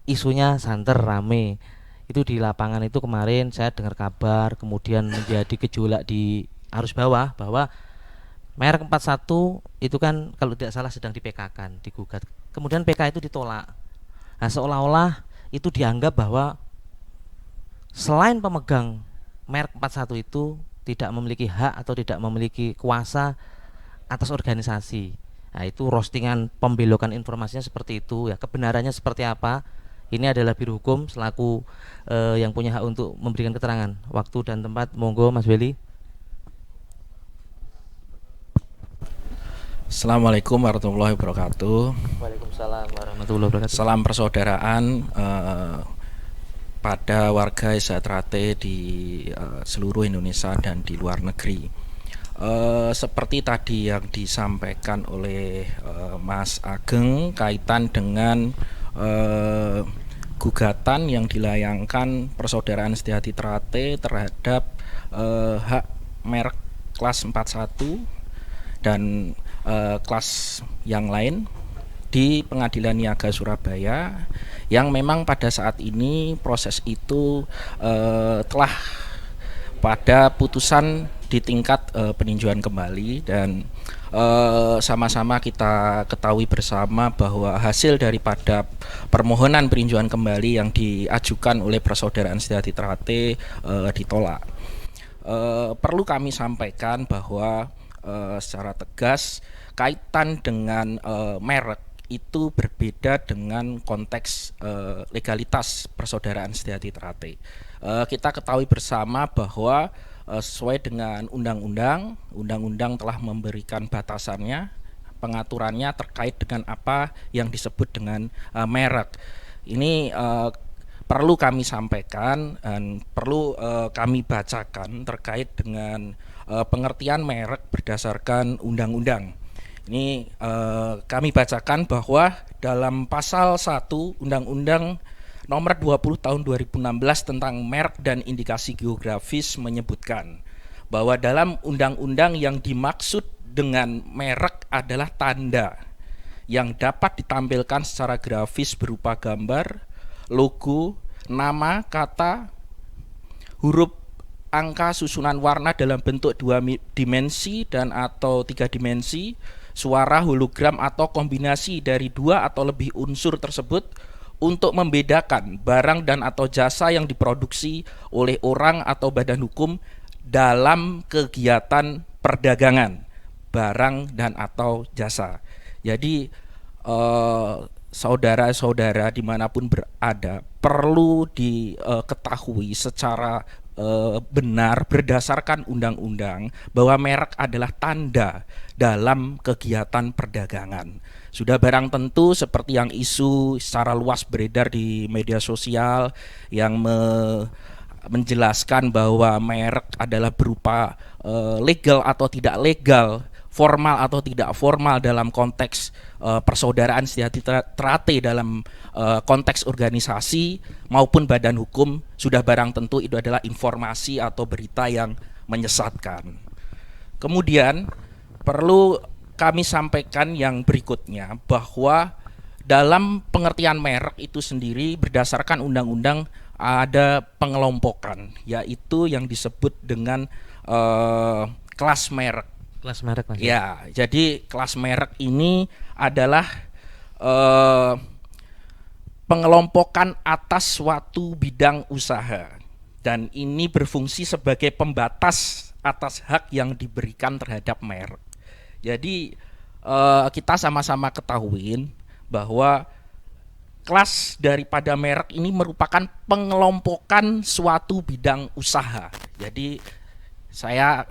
isunya santer rame. Itu di lapangan itu kemarin saya dengar kabar, kemudian menjadi gejolak di arus bawah bahwa merek 41 itu kan kalau tidak salah sedang di PK kan, digugat. Kemudian PK itu ditolak. Nah, seolah-olah itu dianggap bahwa selain pemegang merek 41 itu tidak memiliki hak atau tidak memiliki kuasa atas organisasi. Nah, itu roastingan pembelokan informasinya seperti itu ya. Kebenarannya seperti apa? Ini adalah Biro Hukum selaku yang punya hak untuk memberikan keterangan. Waktu dan tempat monggo Mas Willy. Assalamualaikum warahmatullahi wabarakatuh. Waalaikumsalam warahmatullahi wabarakatuh. Salam persaudaraan pada warga Sejahtera di seluruh Indonesia dan di luar negeri. Seperti tadi yang disampaikan oleh Mas Ageng kaitan dengan gugatan yang dilayangkan Persaudaraan Sejahtera terhadap hak merek kelas 41 dan kelas yang lain di Pengadilan Niaga Surabaya, yang memang pada saat ini proses itu telah pada putusan di tingkat peninjauan kembali, dan sama-sama kita ketahui bersama bahwa hasil daripada permohonan peninjauan kembali yang diajukan oleh Persaudaraan Sejahtera ditolak. Perlu kami sampaikan bahwa secara tegas kaitan dengan merek itu berbeda dengan konteks legalitas Persaudaraan Sejahtera. Kita ketahui bersama bahwa sesuai dengan undang-undang telah memberikan batasannya, pengaturannya terkait dengan apa yang disebut dengan merek. Ini perlu kami sampaikan dan perlu kami bacakan terkait dengan pengertian merek berdasarkan undang-undang. Ini kami bacakan bahwa dalam pasal 1 Undang-Undang Nomor 20 Tahun 2016 tentang merek dan indikasi geografis menyebutkan bahwa dalam undang-undang yang dimaksud dengan merek adalah tanda yang dapat ditampilkan secara grafis berupa gambar, logo, nama, kata, huruf, angka, susunan warna dalam bentuk 2 dimensi dan atau 3 dimensi, suara, hologram atau kombinasi dari 2 atau lebih unsur tersebut untuk membedakan barang dan atau jasa yang diproduksi oleh orang atau badan hukum dalam kegiatan perdagangan barang dan atau jasa. Jadi saudara-saudara dimanapun berada perlu diketahui secara benar berdasarkan undang-undang bahwa merek adalah tanda dalam kegiatan perdagangan. Sudah barang tentu seperti yang isu secara luas beredar di media sosial yang menjelaskan bahwa merek adalah berupa legal atau tidak legal, formal atau tidak formal dalam konteks persaudaraan sejahtera dalam konteks organisasi maupun badan hukum. Sudah barang tentu itu adalah informasi atau berita yang menyesatkan. Kemudian perlu kami sampaikan yang berikutnya bahwa dalam pengertian merek itu sendiri berdasarkan undang-undang ada pengelompokan, yaitu yang disebut dengan kelas merek. Kelas merek Mas. Ya, jadi kelas merek ini adalah pengelompokan atas suatu bidang usaha, dan ini berfungsi sebagai pembatas atas hak yang diberikan terhadap merek. Jadi kita sama-sama ketahui bahwa kelas daripada merek ini merupakan pengelompokan suatu bidang usaha. Jadi saya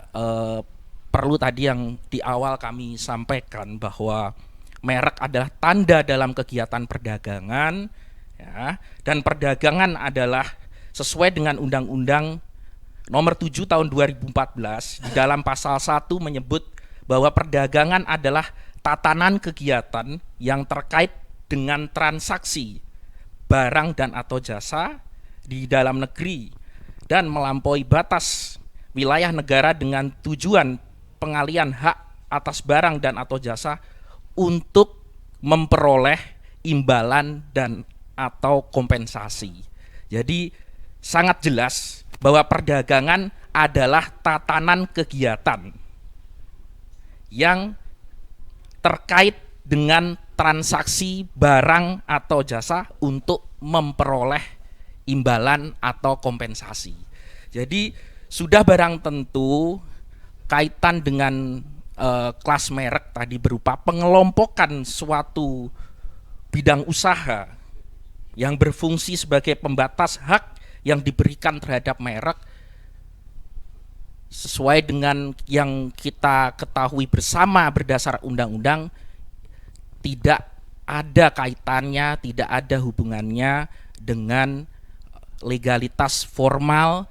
perlu tadi yang di awal kami sampaikan bahwa merek adalah tanda dalam kegiatan perdagangan, ya, dan perdagangan adalah sesuai dengan Undang-Undang Nomor 7 Tahun 2014 di dalam pasal 1 menyebut bahwa perdagangan adalah tatanan kegiatan yang terkait dengan transaksi barang dan atau jasa di dalam negeri dan melampaui batas wilayah negara dengan tujuan pengalian hak atas barang dan atau jasa untuk memperoleh imbalan dan atau kompensasi. Jadi sangat jelas bahwa perdagangan adalah tatanan kegiatan yang terkait dengan transaksi barang atau jasa untuk memperoleh imbalan atau kompensasi. Jadi sudah barang tentu kaitan dengan kelas merek tadi berupa pengelompokan suatu bidang usaha yang berfungsi sebagai pembatas hak yang diberikan terhadap merek sesuai dengan yang kita ketahui bersama berdasar undang-undang, tidak ada kaitannya, tidak ada hubungannya dengan legalitas formal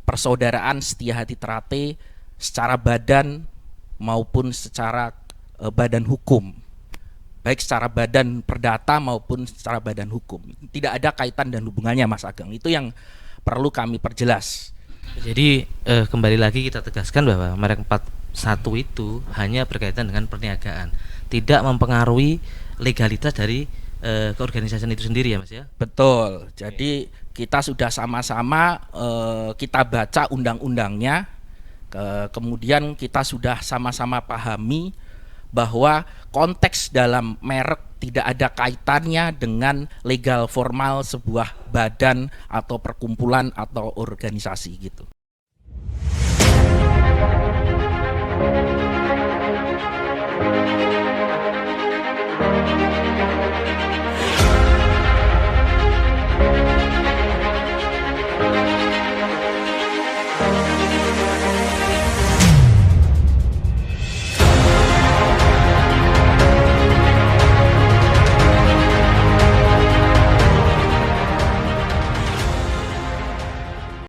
persaudaraan Setia Hati Trate secara badan maupun secara badan hukum, baik secara badan perdata maupun secara badan hukum. Tidak ada kaitan dan hubungannya, Mas Ageng. Itu yang perlu kami perjelas. Jadi kembali lagi kita tegaskan bahwa merek 41 itu hanya berkaitan dengan perniagaan, tidak mempengaruhi legalitas dari keorganisasian itu sendiri ya Mas ya. Betul. Jadi kita sudah sama-sama kita baca undang-undangnya, kemudian kita sudah sama-sama pahami bahwa konteks dalam merek tidak ada kaitannya dengan legal formal sebuah badan atau perkumpulan atau organisasi gitu.